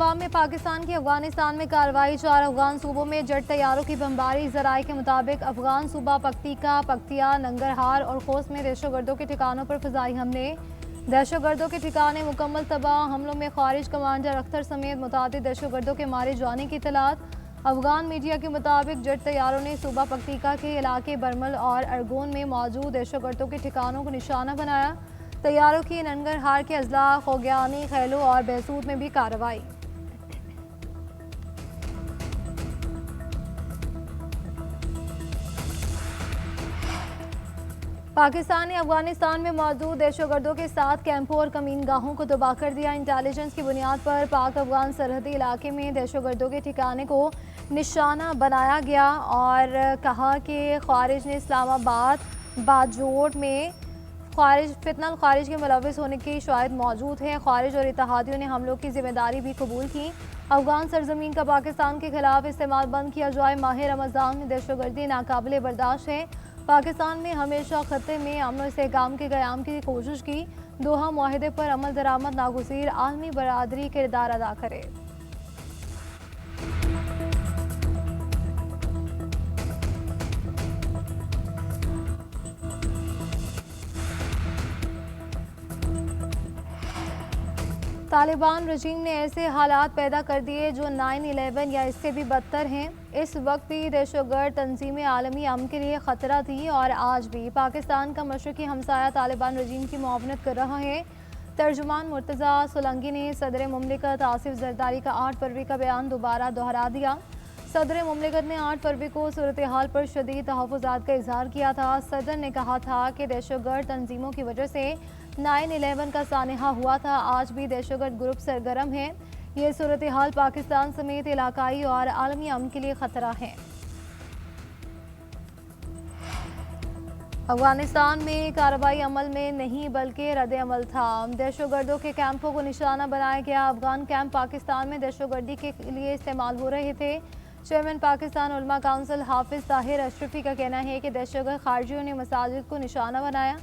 अवाम में पाकिस्तान की अफगानिस्तान में कार्रवाई। 4 अफगान सूबों में जेट तैयारों की बमबारी। जराये के मुताबिक अफगान सूबा पक्तिका, पक्तिया, नंगरहार और खोस में दहशतगर्दों के ठिकानों पर फजाई हमले। दहशतगर्दों के ठिकाने मुकम्मल तबाह। हमलों में खारिज कमांडर अख्तर समेत मुतादिद दहशतगर्दों के मारे जाने की इत्तलात। अफगान मीडिया के मुताबिक जेट तैयारों ने सूबा पक्तिका के इलाके बरमल और अरगोन में मौजूद दहशतगर्दों के ठिकानों को निशाना बनाया। तैयारों की नंगरहार के अजला, खोग्यानी, खैलो और बहसूद में भी कार्रवाई। पाकिस्तान ने अफगानिस्तान में मौजूद दहशतगर्दों के 7 कैंपों और कमीनगाहों को तबाह कर दिया। इंटेलिजेंस की बुनियाद पर पाक अफगान सरहदी इलाके में दहशतगर्दों के ठिकाने को निशाना बनाया गया और कहा कि खारिज ने इस्लामाबाद, बाजोड़ में फितनल खारिज के मुलविस होने की शायद मौजूद है। खारिज और इत्तेहादियों ने हमलों की जिम्मेदारी भी कबूल की। अफगान सरजमीन का पाकिस्तान के खिलाफ इस्तेमाल बंद किया जाए। माह रमज़ान में दहशतगर्दी नाकाबिले बर्दाश्त है। पाकिस्तान ने हमेशा खत्ते में अमन इस्तेहकाम के क़याम की कोशिश की। दोहा मुआहदे पर अमल दरामद नागुज़ीर, आलमी बरादरी किरदार अदा करे। तालिबान रजीम ने ऐसे हालात पैदा कर दिए जो 9/11 या इससे भी बदतर हैं। इस वक्त भी दहशतगर्द तंजीमें आलमी अमन के लिए ख़तरा थी और आज भी पाकिस्तान का मशरक़ी हमसाया तालिबान रजीम की मुआवनत कर रहा है। तर्जुमान मुर्तज़ा सोलंकी ने सदर मुमलिकत आसिफ जरदारी का 8 फरवरी का बयान दोबारा दोहरा दिया। सदर मुमलिकत ने 8 फरवरी को सूरत हाल पर शदीद तहफ़्फ़ुज़ात का इजहार किया था। सदर ने कहा था कि दहशतगर्द तंजीमों की वजह से 9/11 का सानहा हुआ था। आज भी दहशतगर्द ग्रुप सरगर्म है। ये सूरत हाल पाकिस्तान समेत इलाकाई और आलमी अमन के लिए ख़तरा है। अफगानिस्तान में कार्रवाई अमल में नहीं बल्कि रद्द अमल था। दहशतगर्दों के कैंपों को निशाना बनाया गया। अफगान कैंप पाकिस्तान में दहशतगर्दी के लिए इस्तेमाल हो रहे थे। चेयरमैन पाकिस्तान उलमा काउंसिल हाफिज ताहिर अशरफी का कहना है कि दहशतगर्द खारजियों ने मसाजिद को निशाना बनाया,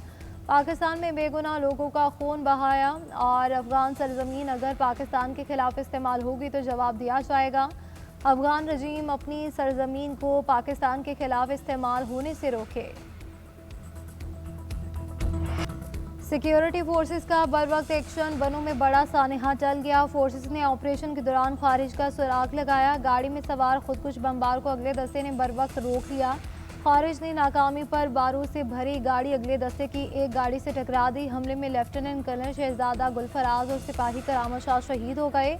पाकिस्तान में बेगुनाह लोगों का खून बहाया और अफगान सरजमीन अगर पाकिस्तान के खिलाफ इस्तेमाल होगी तो जवाब दिया जाएगा। अफगान रजीम अपनी सरजमीन को पाकिस्तान के खिलाफ इस्तेमाल होने से रोके। सिक्योरिटी फोर्सेस का बरवक्त एक्शन, बनों में बड़ा सानहा चल गया। फोर्सेस ने ऑपरेशन के दौरान खारिज का सुराग लगाया। गाड़ी में सवार खुदकुश बमबार को अगले दस्ते ने बरवक्त रोक लिया। खारिज ने नाकामी पर बारूद से भरी गाड़ी अगले दस्ते की एक गाड़ी से टकरा दी। हमले में लेफ्टिनेंट कर्नल शहजादा गुलफराज और सिपाही करामा शाह शहीद हो गए।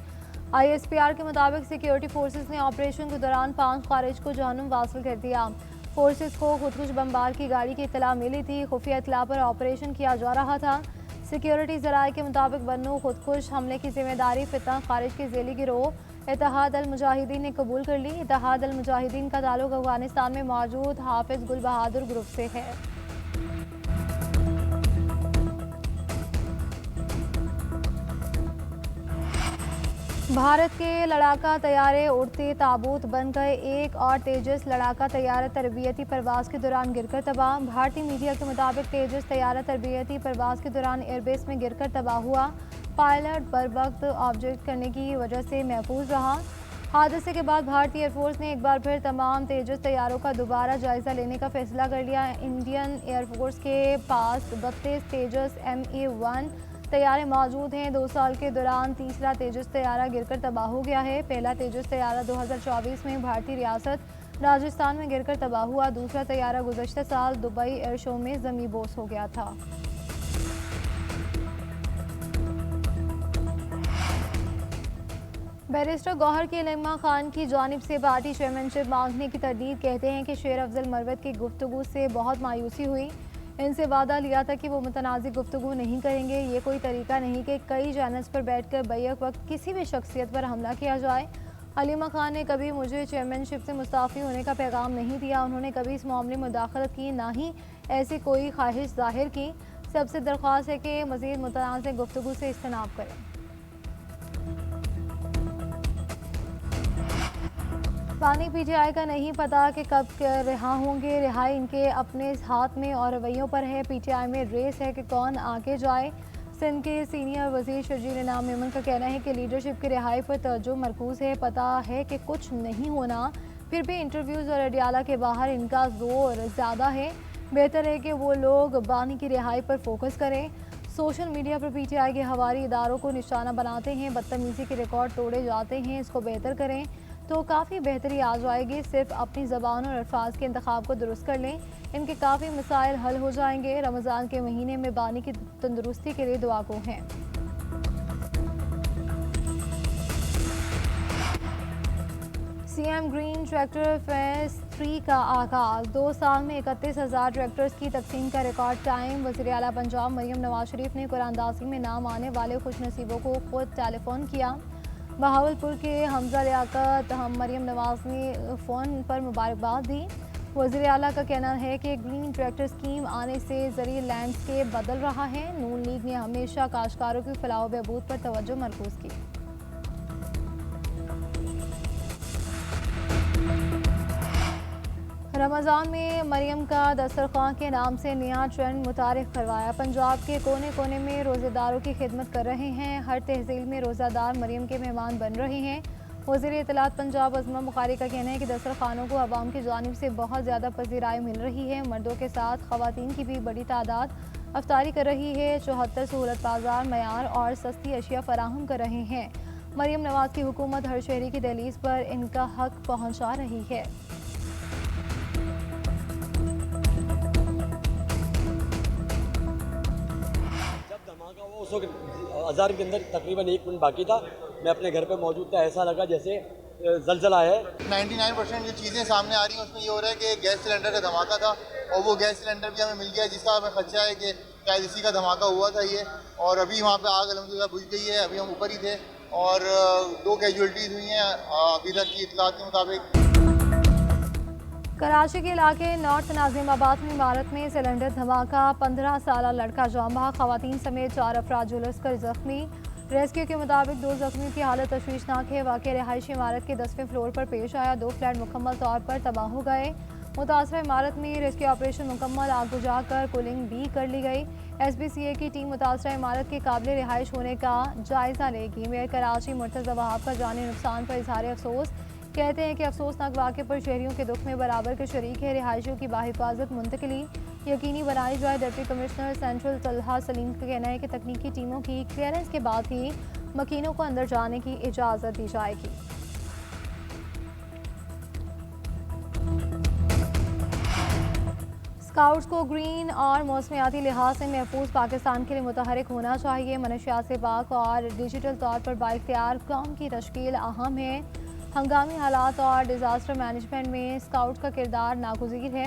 ISPR के मुताबिक सिक्योरिटी फोर्सेस ने ऑपरेशन के दौरान 5 खारिज को जहन्नुम वासिल कर दिया। फोर्सेस को खुदकुश बमबार की गाड़ी की इत्तला मिली थी। खुफिया इत्तला पर ऑपरेशन किया जा रहा था। सिक्योरिटी ज़राए के मुताबिक बन्नू खुदकुश हमले की जिम्मेदारी फितना खारिज के ज़ेली गिरोह इत्तेहाद अल मुजाहिदीन ने कबूल कर ली। इत्तेहाद अल मुजाहिदीन का ताल्लुक अफगानिस्तान में मौजूद हाफिज गुल बहादुर ग्रुप से है। भारत के लड़ाका तैयारे उड़ते ताबूत बन गए। एक और तेजस लड़ाका तैयारा तरबियती परवाज के दौरान गिरकर तबाह। भारतीय मीडिया के मुताबिक तेजस तैयारा तरबियती परवाज के दौरान एयरबेस में गिरकर तबाह हुआ। पायलट बरवक्त ऑब्जेक्ट करने की वजह से महफूज रहा। हादसे के बाद भारतीय एयरफोर्स ने एक बार फिर तमाम तेजस तैयारों का दोबारा जायजा लेने का फैसला कर लिया। इंडियन एयरफोर्स के पास 32 तेजस MA-1 तैयारे मौजूद हैं। 2 साल के दौरान तीसरा तेजस तैयारा गिरकर तबाह हो गया है। पहला तेजस तैयारा 2024 में भारतीय रियासत राजस्थान में गिरकर तबाह हुआ। दूसरा तैयारा गुज़श्ता साल दुबई एयर शो में ज़मीबोस हो गया था। बैरिस्टर गौहर के लम्मा खान की जानिब से पार्टी चेयरमैनशिप मांगने की तरदीद। कहते हैं कि शेर अफजल मरवत की गुफ्तगू से बहुत मायूसी हुई। इनसे वादा लिया था कि वो मुतनाज़िर गुफ्तगू नहीं करेंगे। ये कोई तरीका नहीं कि कई चैनल्स पर बैठकर बैक वक्त किसी भी शख्सियत पर हमला किया जाए। हलीमा खान ने कभी मुझे चेयरमैनशिप से मुस्ताफ़ी होने का पैगाम नहीं दिया। उन्होंने कभी इस मामले में मुदाखलत की, ना ही ऐसी कोई ख्वाहिश जाहिर की। सबसे दरख्वास्त है कि मज़ीद मुतनाज़िर गुफ्तगू से इज्तनाब करें। पानी PTI का नहीं पता कि कब रिहा होंगे। रिहाई इनके अपने हाथ में और रवैयों पर है। PTI में रेस है कि कौन आगे जाए। सिंध के सीनियर वजीर शर्जील इनाम मेमन का कहना है कि लीडरशिप की रिहाई पर तवज्जो मरकूज है। पता है कि कुछ नहीं होना, फिर भी इंटरव्यूज़ और अडियाला के बाहर इनका जोर ज़्यादा है। बेहतर है कि वो लोग बानी की रिहाई पर फोकस करें। सोशल मीडिया पर पीटीआई के हवारी इदारों को निशाना बनाते हैं, बदतमीज़ी के रिकॉर्ड तोड़े जाते हैं। इसको बेहतर करें तो काफ़ी बेहतरी आ जाएगी। सिर्फ अपनी ज़बान और अल्फाज के इंतखाब को दुरुस्त कर लें, इनके काफ़ी मसाइल हल हो जाएंगे। रमज़ान के महीने में बानी की तंदुरुस्ती के लिए दुआ गो हैं। सीएम ग्रीन ट्रैक्टर फेज 3 का आगाज। 2 साल में 31,000 ट्रैक्टर्स की तकसीम का रिकॉर्ड टाइम। वज़ीर आला पंजाब मरियम नवाज शरीफ ने कुरानदासी में नाम आने वाले खुशनसीबों को खुद टेलीफोन किया। बहावलपुर के हमजा लियाकत मरियम नवाज ने फ़ोन पर मुबारकबाद दी। वज़ीर आला का कहना है कि ग्रीन ट्रैक्टर स्कीम आने से ज़रिए लैंडस्केप बदल रहा है। नून लीग ने हमेशा काश्तकारों की फलाह व बहबूद पर तवज्जो मरकूज़ की। रमज़ान में मरियम का दस्तरखान के नाम से नया ट्रेंड मुतारिफ करवाया। पंजाब के कोने कोने में रोज़ेदारों की खिदमत कर रहे हैं। हर तहसील में रोज़ादार मरियम के मेहमान बन रहे हैं। वज़ीर इत्तलात पंजाब अज़मा बुखारी का कहना है कि दस्तरखानों को अवाम की जानिब से बहुत ज़्यादा पज़ीराई मिल रही है। मर्दों के साथ ख़वातीन की भी बड़ी तादाद अफ्तारी कर रही है। 74 सहूलत बाजार मयार और सस्ती अशिया फराहम कर रहे हैं। मरियम नवाज की हुकूमत हर शहरी की दहलीज पर इनका हक पहुँचा रही है। उस वक्त अज़ार के अंदर तकरीबन 1 मिनट बाकी था, मैं अपने घर पे मौजूद था। ऐसा लगा जैसे ज़लज़ला है। 99% जो चीज़ें सामने आ रही हैं उसमें ये हो रहा है कि गैस सिलेंडर का धमाका था और वो गैस सिलेंडर भी हमें मिल गया, जिसका हमें खदशा है कि शायद इसी का धमाका हुआ था ये। और अभी वहाँ पे आग अल्हम्दुलिल्लाह बुझ गई है। अभी हम ऊपर ही थे और 2 कैजुअल्टीज़ हुई हैं अभी तक की इत्तलात के मुताबिक। कराची के इलाके नॉर्थ नाजिमाबाद में इमारत में सिलेंडर धमाका। 15 साला लड़का जाँ बहक, खवातीन समेत 4 अफराद झुलस कर जख्मी। रेस्क्यू के मुताबिक 2 जख्मियों की हालत तशवीशनाक है। वाक़या रिहायशी इमारत के 10वें फ्लोर पर पेश आया। 2 फ्लैट मुकम्मल तौर पर तबाह हो गए। मुतासरा इमारत में रेस्क्यू ऑपरेशन मुकम्मल, आग बुझाकर कूलिंग भी कर ली गई। SBCA की टीम मुतासरा इमारत के काबिल रिहाइश होने का जायज़ा लेगी। मेयर कराची मुर्तज़ा वहाब का जानी नुकसान पर इज़हार अफसोस। कहते हैं कि अफसोसनाक वाक़े पर शहरियों के दुख में बराबर के शरीक है। रिहायशियों की बाहिफाजत मुंतकली यकीनी बनाई जाए। Deputy commissioner central Talha Salim का कहना है कि तकनीकी टीमों की क्लियरेंस के बाद ही मकीनों को अंदर जाने की इजाज़त दी जाएगी। स्काउट्स को ग्रीन और मौसमियाती लिहाज से महफूज पाकिस्तान के लिए मुतहरिक होना चाहिए। मनशियात से पाक और डिजिटल तौर पर बाइख्तियार कौम की तश्कील अहम है। हंगामी हालात और डिज़ास्टर मैनेजमेंट में स्काउट्स का किरदार नागुज़ीर है।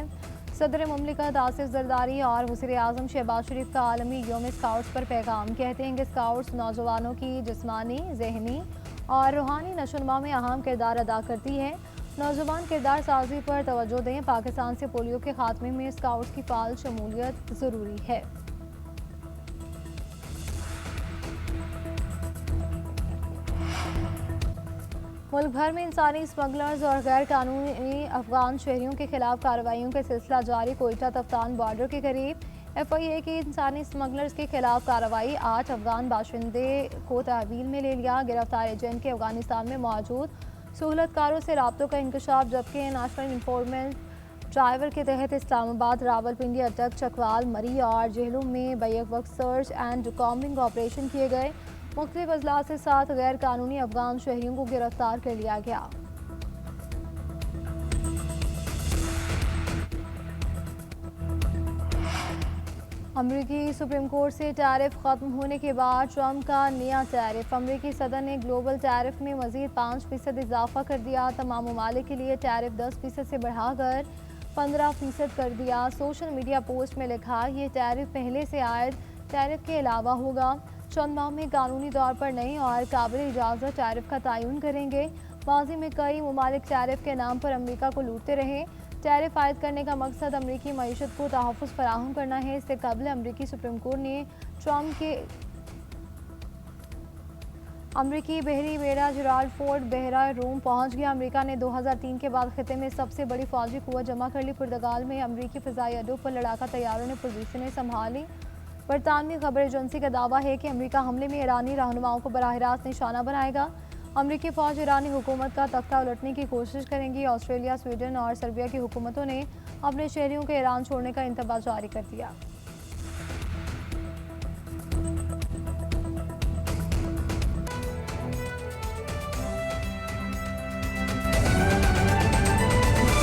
सदर मुमलिकत आसिफ जरदारी और वज़ीर आज़म शहबाज शरीफ का आलमी यौम स्काउट्स पर पैगाम। कहते हैं कि स्काउट्स नौजवानों की जिस्मानी, जहनी और रूहानी नशोनुमा में अहम किरदार अदा करती है। नौजवान किरदार साजी पर तवज्जो दें। पाकिस्तान से पोलियो के खात्मे में स्काउट्स की फ़ाल शमूलियत ज़रूरी है। मुल्क भर में इंसानी स्मगलर्स और गैर कानूनी अफगान शहरियों के खिलाफ कार्रवाइयों का सिलसिला जारी। कोयटा तफ्तान बॉर्डर के करीब FIA की इंसानी स्मगलर्स के खिलाफ कार्रवाई। 8 अफगान बाशिंदे को तहवील में ले लिया। गिरफ्तार एजेंट के अफगानिस्तान में मौजूद सहूलतकारों से राब्तों का इंकशाफ, जबकि नेशनल इंफॉर्मेंट ड्राइवर के तहत इस्लामाबाद, रावलपिंडी, अटक, चकवाल, मरी और जेहलुम में बैक वक्त सर्च एंड कॉम्बिंग ऑपरेशन किए गए। मुख्तलिफ अजलास के साथ गैर कानूनी अफगान शहरियों को गिरफ्तार कर लिया गया। अमरीकी सुप्रीम कोर्ट से टैरिफ खत्म होने के बाद ट्रंप का नया टैरिफ। अमरीकी सदर ने ग्लोबल टैरिफ में मजीद 5% इजाफा कर दिया। तमाम ममालिक के लिए टैरिफ 10% से बढ़ाकर 15% कर दिया। सोशल मीडिया पोस्ट में लिखा, ये टैरिफ पहले से आयद टैरिफ के अलावा होगा। चंद माह में कानूनी तौर पर नई और काबिल इजाज़त टैरिफ का तयन करेंगे। माजी में कई ममालिक टैरिफ के नाम पर अमरीका को लूटते रहे। टैरिफ आयद करने का मकसद अमरीकी मईशत को तहफ़्फ़ुज़ फराहम करना है। इससे कबल अमरीकी सुप्रीम कोर्ट ने ट्रंप के अमरीकी बहरी बेड़ा जेराल्ड फोर्ड बहरा रोम पहुंच गया। अमरीका ने 2003 के बाद खिते में सबसे बड़ी फौजी कुव्वत जमा कर ली। पुर्तगाल में अमरीकी फ़िज़ाई अड्डों पर लड़ाका तैयारों ने पोजीशनें संभाली। बरतानवी खबर एजेंसी का दावा है कि अमेरिका हमले में ईरानी रहनुमाओं को बराह रास्त निशाना बनाएगा। अमेरिकी फौज ईरानी हुकूमत का तख्ता उलटने की कोशिश करेंगी। ऑस्ट्रेलिया, स्वीडन और सर्बिया की हुकूमतों ने अपने शहरियों के ईरान छोड़ने का इंतबाह जारी कर दिया।